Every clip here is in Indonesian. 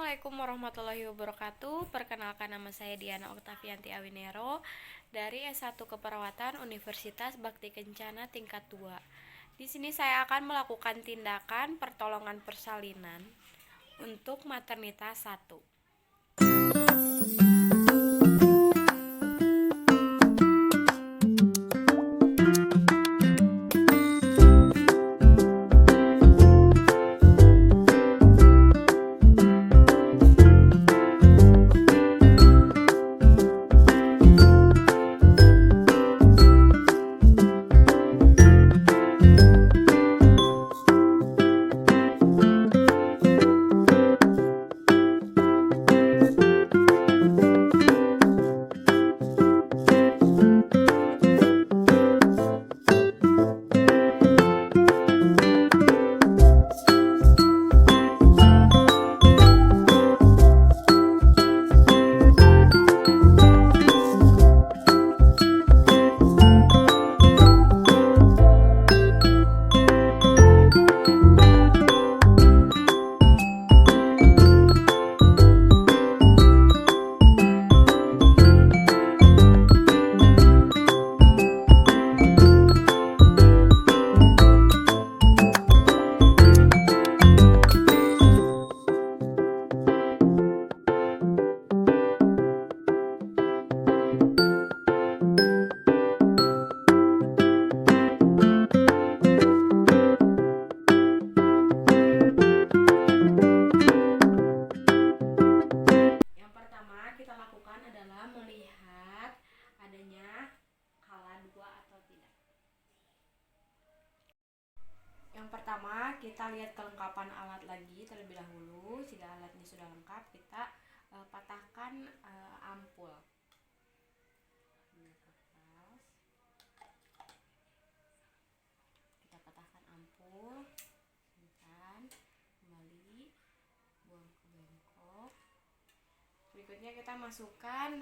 Assalamualaikum warahmatullahi wabarakatuh. Perkenalkan, nama saya Diana Oktavianti Awinero dari S1 Keperawatan Universitas Bakti Kencana tingkat 2. Di sini saya akan melakukan tindakan pertolongan persalinan untuk maternitas 1. Kita lakukan adalah melihat adanya kala 2 atau tidak. Yang pertama, kita lihat kelengkapan alat lagi terlebih dahulu. Jika alatnya sudah lengkap, kita patahkan ampul. Kita patahkan ampul, simpan kembali, buang ke bengkok. Berikutnya kita masukkan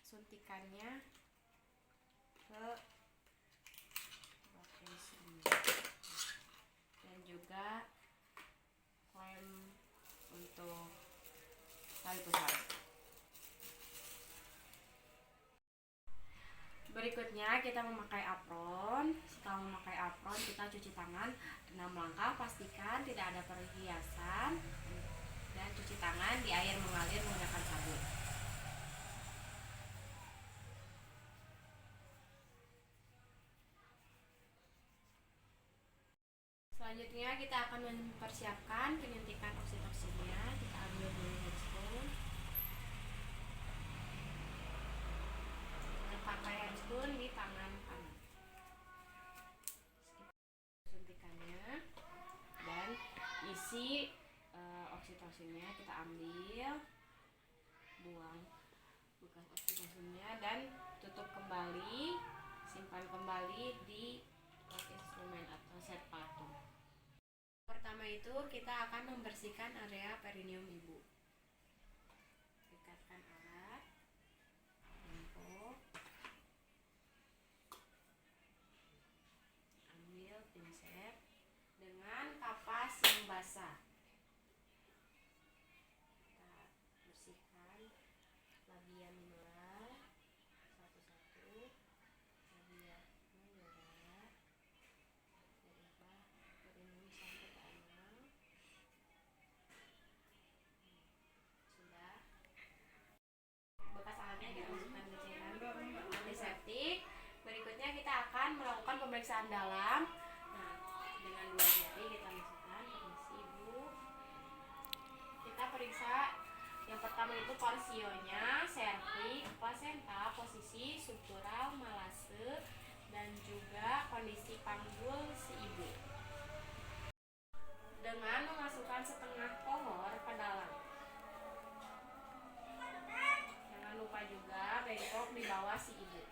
suntikannya ke bagian sini dan juga lem untuk tali pusar. Berikutnya kita memakai apron. Setelah memakai apron, kita cuci tangan 6 langkah. Pastikan tidak ada perhiasan dan cuci tangan di air mengalir menggunakan sabun. Selanjutnya kita akan mempersiapkan penyuntikan oksitosinnya. Kita ambil dulu handscoon. Kita pakai handscoon di tangan kanan. Suntikannya dan isi oksitosinnya kita ambil, buang bekas oksitosinnya dan tutup kembali, simpan kembali di instrumen atau set patung. Pertama itu kita akan membersihkan area perineum ibu. Ikatkan alat, bengkok, ambil pinset dengan kapas yang basah. Labia minora satu-satu, labia majora, derivah perineum sampai ke anal. Sudah. Bekas alatnya kita masukkan ke cairan antiseptik. Berikutnya kita akan melakukan pemeriksaan dalam. Nah, dengan 2 jari kita masukkan. Permisi ibu. Kita periksa. Yang pertama itu porsionya, serviks, plasenta, posisi subdural, malase, dan juga kondisi panggul si ibu. Dengan memasukkan setengah pohor ke dalam. Jangan lupa juga bengkok di bawah si ibu.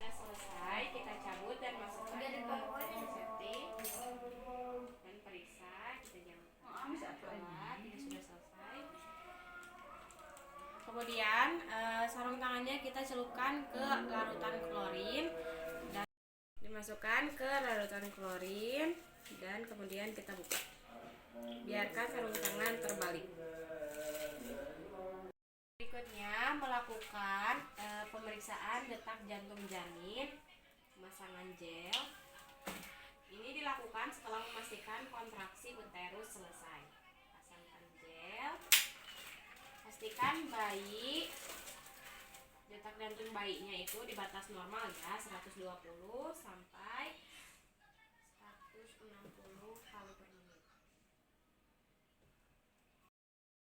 Sudah selesai, kita cabut dan masukkan ke antiseptik dan periksa. Kita jangan alat, ini sudah selesai. Kemudian sarung tangannya kita celupkan ke larutan klorin dan dimasukkan ke larutan klorin dan kemudian kita buka. Biarkan sarung tangan terbalik. Berikutnya melakukan pemeriksaan detak jantung janin, pemasangan gel. Ini dilakukan setelah memastikan kontraksi uterus selesai. Pasangkan gel. Pastikan detak jantung bayinya itu di batas normal ya, 120 sampai 160 kali per menit.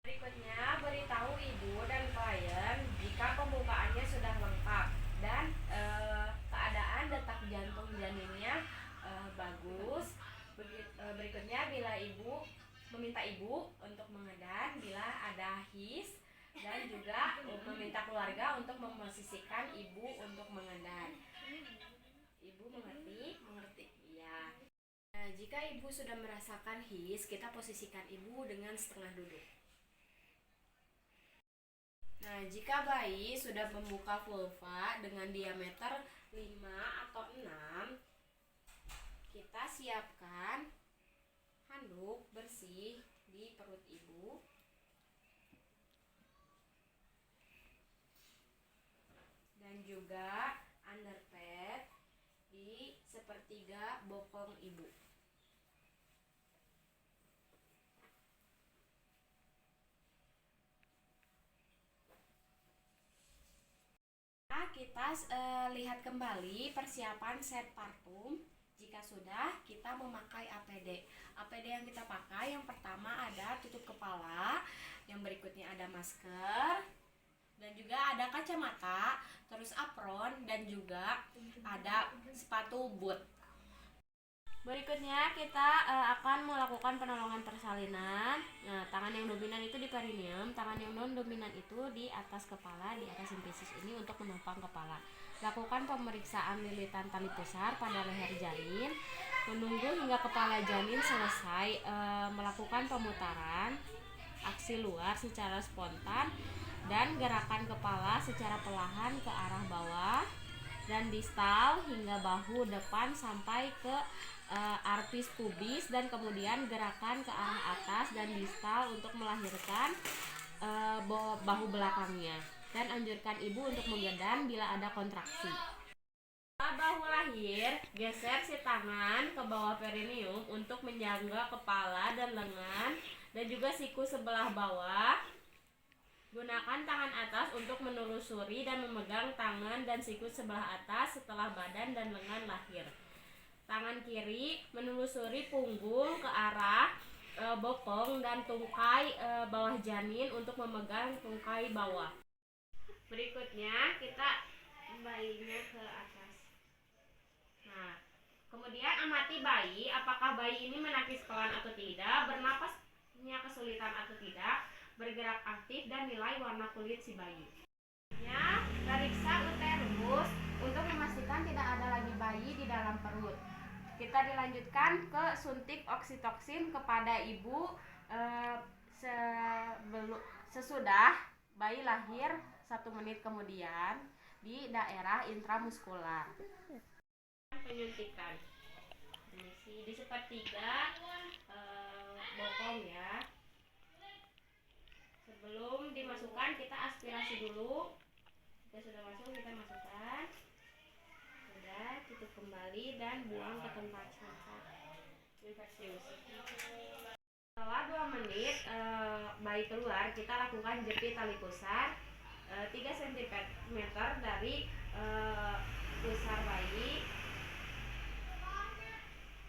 Berikutnya, beritahu ibu dan klien jika pembukaannya sudah lengkap dan keadaan detak jantung janinnya bagus. Berikutnya, bila ibu meminta ibu untuk mengedan bila ada his, dan juga meminta keluarga untuk memposisikan ibu untuk mengedan. Ibu mengerti? Mengerti. Ya. Jika ibu sudah merasakan his, kita posisikan ibu dengan setengah duduk. Nah, jika bayi sudah membuka vulva dengan diameter 5 atau 6, kita siapkan handuk bersih di perut ibu. Dan juga underpad di sepertiga bokong ibu. Kita lihat kembali persiapan set partum. Jika sudah, kita memakai APD. APD yang kita pakai yang pertama ada tutup kepala, yang berikutnya ada masker, dan juga ada kacamata, terus apron, dan juga ada sepatu boot. Berikutnya kita akan melakukan penolongan persalinan. Nah, tangan yang dominan itu di perineum, tangan yang non dominan itu di atas kepala, di atas simplicis ini untuk menopang kepala. Lakukan pemeriksaan lilitan tali pusar pada leher janin. Menunggu hingga kepala janin selesai. Melakukan pemutaran aksi luar secara spontan dan gerakan kepala secara perlahan ke arah bawah dan distal hingga bahu depan sampai ke arpis pubis, dan kemudian gerakan ke arah atas dan distal untuk melahirkan bahu belakangnya, dan anjurkan ibu untuk menggedan bila ada kontraksi. Setelah bahu lahir, geser si tangan ke bawah perineum untuk menjaga kepala dan lengan dan juga siku sebelah bawah. Gunakan tangan atas untuk menelusuri dan memegang tangan dan siku sebelah atas setelah badan dan lengan lahir. Tangan kiri menelusuri punggung ke arah bokong dan tungkai bawah janin untuk memegang tungkai bawah. Berikutnya kita bayinya ke atas. Nah, kemudian amati bayi, apakah bayi ini menangis pelan atau tidak, bernapasnya kesulitan atau tidak, bergerak aktif, dan nilai warna kulit si bayi. Periksa uterus untuk memastikan tidak ada lagi bayi di dalam perut. Kita dilanjutkan ke suntik oksitoksin kepada ibu sesudah bayi lahir 1 menit kemudian di daerah intramuskular. Penyuntikan di sepertiga bokong ya. Sebelum dimasukkan kita aspirasi dulu. Jika sudah masuk kita masukkan. Sudah, tutup kembali dan buang ke tempat sampah infeksius. Setelah 2 menit bayi keluar, kita lakukan jepit tali pusar 3 cm dari pusar bayi.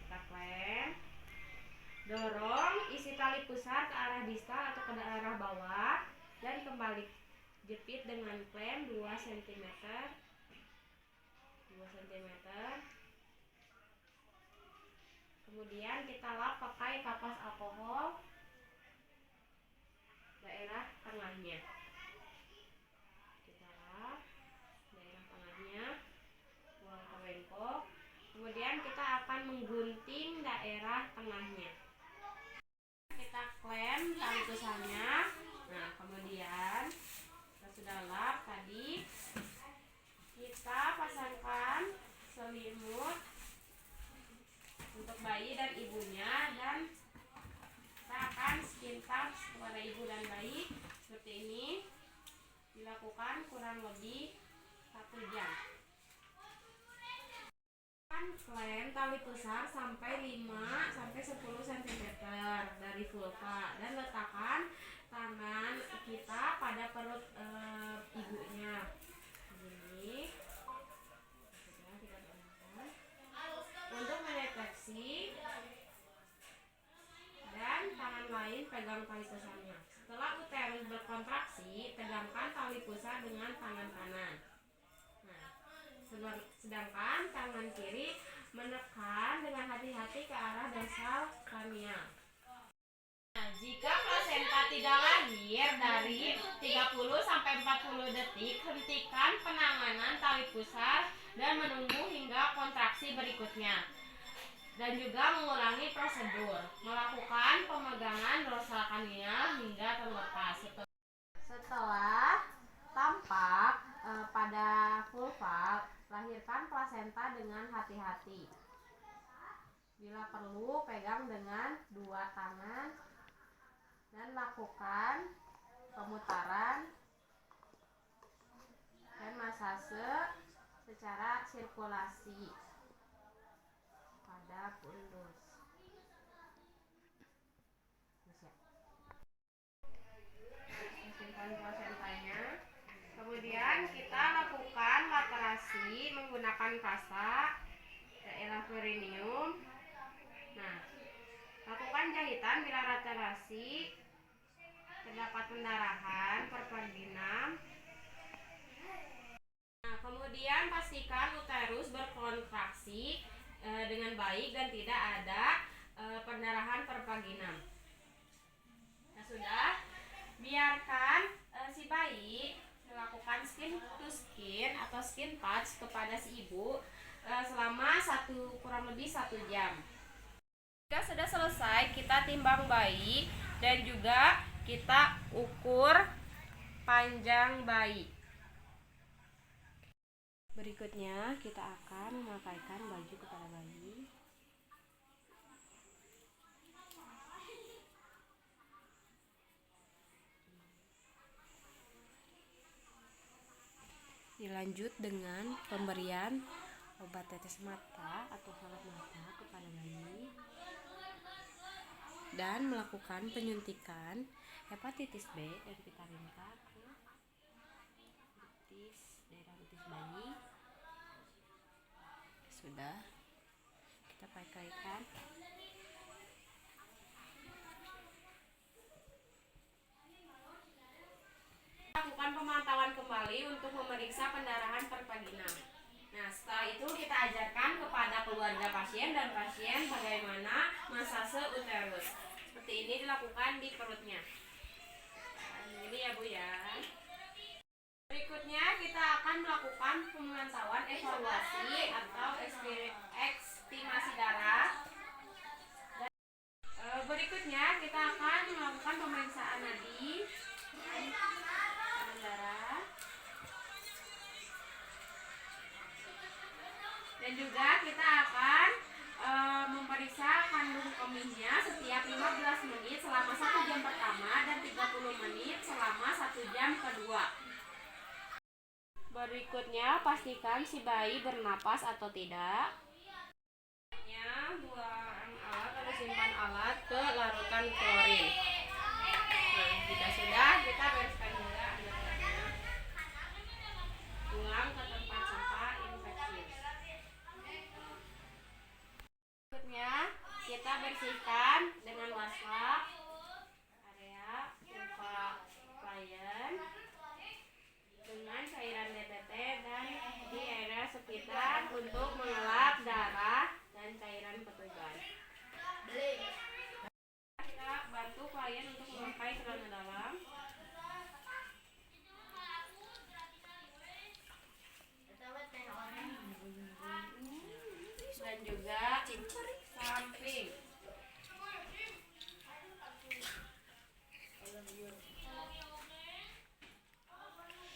Kita klem, dorong isi tali pusar ke arah distal atau ke arah bawah dan kembali jepit dengan klem 2 cm. Kemudian kita lap pakai kapas alkohol daerah tengahnya. Kita lap daerah tengahnya, buang ke bengkok. Kemudian kita akan menggunting daerah tengahnya. Kita klem tali pusarnya. Nah, kemudian kita sudah lap tadi. Kita pasangkan selimut untuk bayi dan ibunya dan kita skin touch kepada ibu dan bayi seperti ini, dilakukan kurang lebih 1 jam. Klaim tali pusar sampai 5-10 cm dari vulva dan letakkan tangan kita pada perut ibunya. Ini sudah kita gunakan untuk mendeteksi, dan tangan lain pegang tali pusarnya. Setelah uterus berkontraksi, tegangkan tali pusar dengan tangan kanan. Sedangkan tangan kiri menekan dengan hati-hati ke arah dasar kranial. Jika plasenta tidak lahir dari 30-40 detik, hentikan penanganan tali pusar dan menunggu hingga kontraksi berikutnya. Dan juga mengulangi prosedur, melakukan pemegangan dorsal kranial hingga terlepas. Setelah tampak pada vulva, lahirkan plasenta dengan hati-hati. Bila perlu, pegang dengan 2 tangan dan lakukan pemutaran dan masase secara sirkulasi pada fundus. Simpan plasentanya. Kemudian kita lakukan laterasi menggunakan kasa daerah perineum. Nah, lakukan jahitan bila laterasi terdapat pendarahan pervaginam. Nah, kemudian pastikan uterus berkontraksi dengan baik dan tidak ada pendarahan pervaginam. Nah, sudah, biarkan si bayi melakukan skin to skin atau skin touch kepada si ibu selama kurang lebih 1 jam. Jika sudah selesai, kita timbang bayi dan juga kita ukur panjang bayi. Berikutnya kita akan memakaikan baju kepada bayi. Dilanjut dengan pemberian obat tetes mata atau salep mata kepada bayi dan melakukan penyuntikan hepatitis B dan vitamin K ke daerah betis bayi. Sudah, kita pakaikan. Lakukan pemantauan kembali untuk memeriksa pendarahan pervaginam. Nah, setelah itu kita ajarkan kepada keluarga pasien dan pasien bagaimana masase uterus. Seperti ini dilakukan di perutnya. Ini ya Bu ya. Berikutnya kita akan melakukan pemantauan evaluasi atau estimasi darah. Berikutnya kita akan melakukan pemeriksaan nadi darah, dan juga kita akan memeriksa kandung kemihnya setiap 15 menit selama 1 jam pertama dan 30 menit selama 1 jam kedua. Berikutnya pastikan si bayi bernapas atau tidak. Buang alat atau simpan alat ke larutan klorin. Nah, jika sudah, kita bereskan juga alatnya. Pulang ke tempat sampah infeksius. Berikutnya kita bersihkan dengan wasap area vulva klien dengan cairan DTT dan di area sekitar untuk mengelap darah dan cairan petugas. Kita bantu klien untuk memakai celana dalam. Dan juga samping.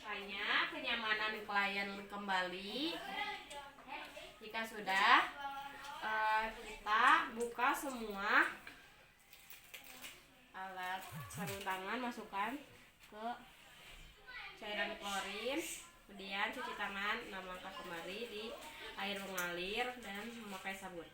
Tanya kenyamanan klien kembali. Jika sudah, kita buka semua alat sarung tangan masukkan ke cairan klorin, kemudian cuci tangan 6 langkah kemari di air mengalir dan memakai sabun.